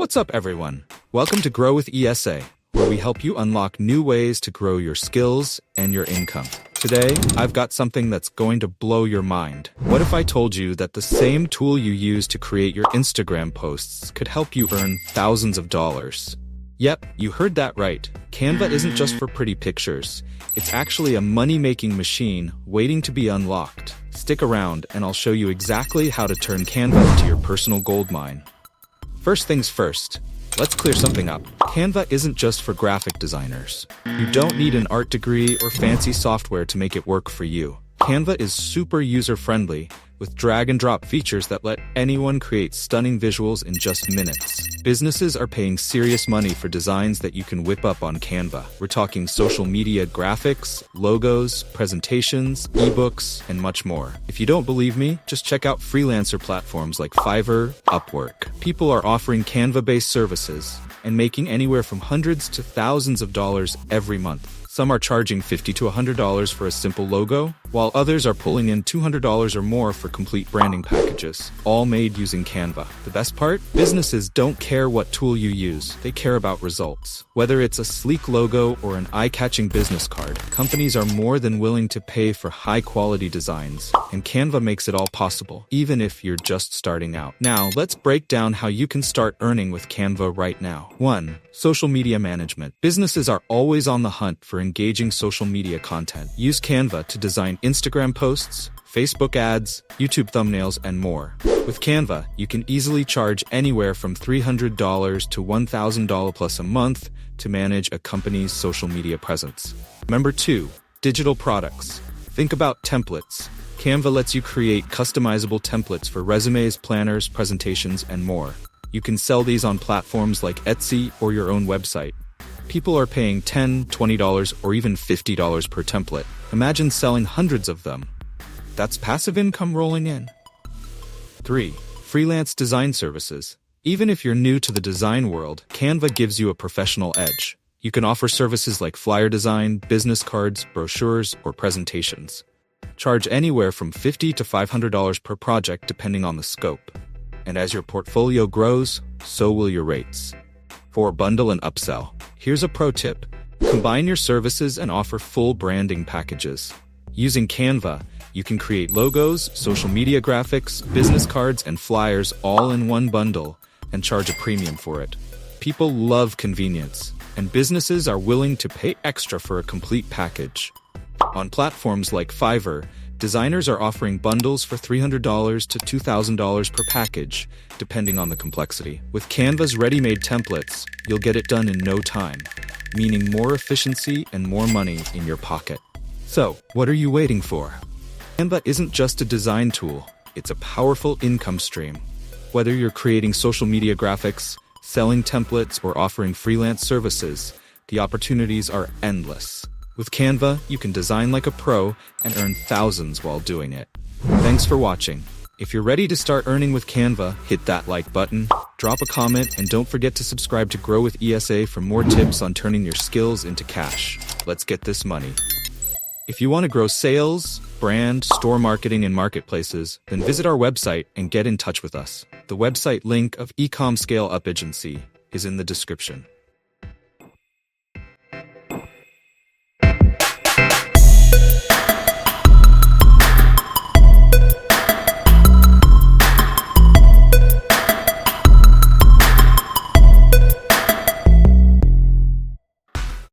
What's up, everyone? Welcome to Grow with ESA, where we help you unlock new ways to grow your skills and your income. Today, I've got something that's going to blow your mind. What if I told you that the same tool you use to create your Instagram posts could help you earn thousands of dollars? Yep, you heard that right. Canva isn't just for pretty pictures. It's actually a money-making machine waiting to be unlocked. Stick around and I'll show you exactly how to turn Canva into your personal goldmine. First things first, let's clear something up. Canva isn't just for graphic designers. You don't need an art degree or fancy software to make it work for you. Canva is super user-friendly, with drag-and-drop features that let anyone create stunning visuals in just minutes. Businesses are paying serious money for designs that you can whip up on Canva. We're talking social media graphics, logos, presentations, ebooks, and much more. If you don't believe me, just check out freelancer platforms like Fiverr, Upwork. People are offering Canva-based services and making anywhere from hundreds to thousands of dollars every month. Some are charging $50 to $100 for a simple logo, while others are pulling in $200 or more for complete branding packages, all made using Canva. The best part? Businesses don't care what tool you use, they care about results. Whether it's a sleek logo or an eye-catching business card, companies are more than willing to pay for high-quality designs, and Canva makes it all possible, even if you're just starting out. Now, let's break down how you can start earning with Canva right now. 1. Social media management. Businesses are always on the hunt for engaging social media content. Use Canva to design Instagram posts, Facebook ads, YouTube thumbnails, and more. With Canva, you can easily charge anywhere from $300 to $1,000 plus a month to manage a company's social media presence. Number 2, digital products. Think about templates. Canva lets you create customizable templates for resumes, planners, presentations, and more. You can sell these on platforms like Etsy or your own website. People are paying $10, $20, or even $50 per template. Imagine selling hundreds of them. That's passive income rolling in. 3. Freelance design services. Even if you're new to the design world, Canva gives you a professional edge. You can offer services like flyer design, business cards, brochures, or presentations. Charge anywhere from $50 to $500 per project depending on the scope. And as your portfolio grows, so will your rates. 4. Bundle and upsell. Here's a pro tip. Combine your services and offer full branding packages. Using Canva, you can create logos, social media graphics, business cards, and flyers all in one bundle and charge a premium for it. People love convenience, and businesses are willing to pay extra for a complete package. On platforms like Fiverr, designers are offering bundles for $300 to $2,000 per package, depending on the complexity. With Canva's ready-made templates, you'll get it done in no time, meaning more efficiency and more money in your pocket. So, what are you waiting for? Canva isn't just a design tool, it's a powerful income stream. Whether you're creating social media graphics, selling templates, or offering freelance services, the opportunities are endless. With Canva, you can design like a pro and earn thousands while doing it. Thanks for watching. If you're ready to start earning with Canva, hit that like button, drop a comment, and don't forget to subscribe to Grow with ESA for more tips on turning your skills into cash. Let's get this money. If you want to grow sales, brand, store marketing, and marketplaces, then visit our website and get in touch with us. The website link of Ecom Scale Up Agency is in the description.